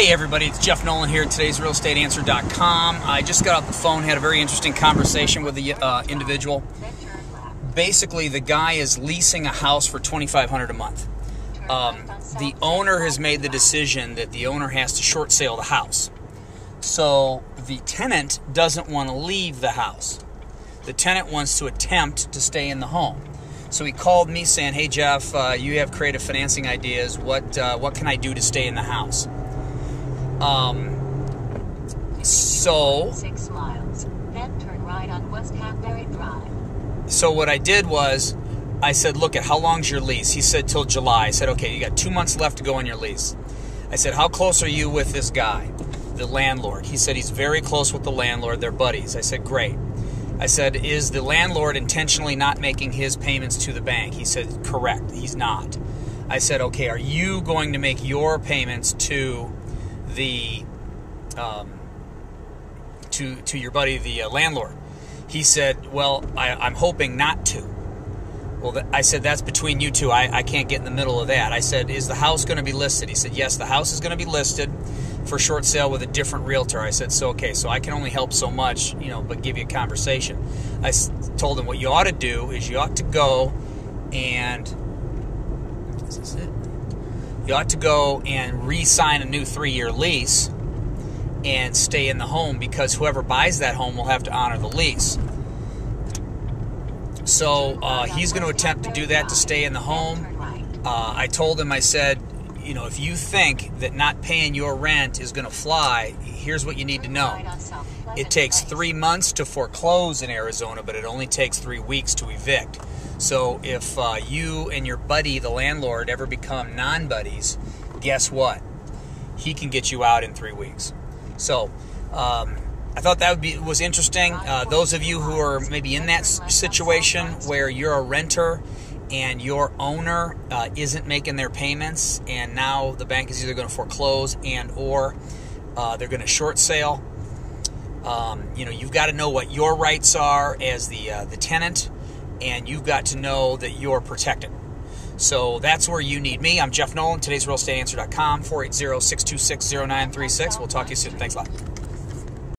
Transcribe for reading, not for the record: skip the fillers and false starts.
Hey everybody, it's Jeff Nolan here at today's realestateanswer.com. I just got off the phone, had a very interesting conversation with the individual. Basically, the guy is leasing a house for $2,500 a month. The owner has made the decision that the owner has to short sale the house. So the tenant doesn't want to leave the house. The tenant wants to attempt to stay in the home. So he called me saying, "Hey Jeff, you have creative financing ideas. What can I do to stay in the house?" So 6 miles, then turn right on West Hackberry Drive. So what I did was, I said, "Look, at how long's your lease?" He said, "Till July." I said, "Okay, you got 2 months left to go on your lease." I said, "How close are you with this guy, the landlord?" He said, "He's very close with the landlord. They're buddies." I said, "Great." I said, "Is the landlord intentionally not making his payments to the bank?" He said, "Correct, he's not." I said, "Okay, are you going to make your payments to the to your buddy, the landlord?" He said, "Well, I'm hoping not to." Well, I said, "That's between you two. I can't get in the middle of that." I said, "Is the house going to be listed?" He said, "Yes, the house is going to be listed for short sale with a different realtor." I said, "So okay, so I can only help so much, but give you a conversation." I told him, "What you ought to do is you ought to go and re-sign a new 3-year lease and stay in the home, because whoever buys that home will have to honor the lease." So he's going to attempt to do that, to stay in the home. I told him, I said, "If you think that not paying your rent is going to fly, here's what you need to know. It takes 3 months to foreclose in Arizona, but it only takes 3 weeks to evict. So if you and your buddy, the landlord, ever become non-buddies, guess what? He can get you out in 3 weeks." So I thought that was interesting. Those of you who are maybe in that situation where you're a renter and your owner isn't making their payments, and now the bank is either going to foreclose or they're going to short sale. You've got to know what your rights are as the tenant, and you've got to know that you're protected. So that's where you need me. I'm Jeff Nolan, today's realestateanswer.com, 480-626-0936. We'll talk to you soon. Thanks a lot.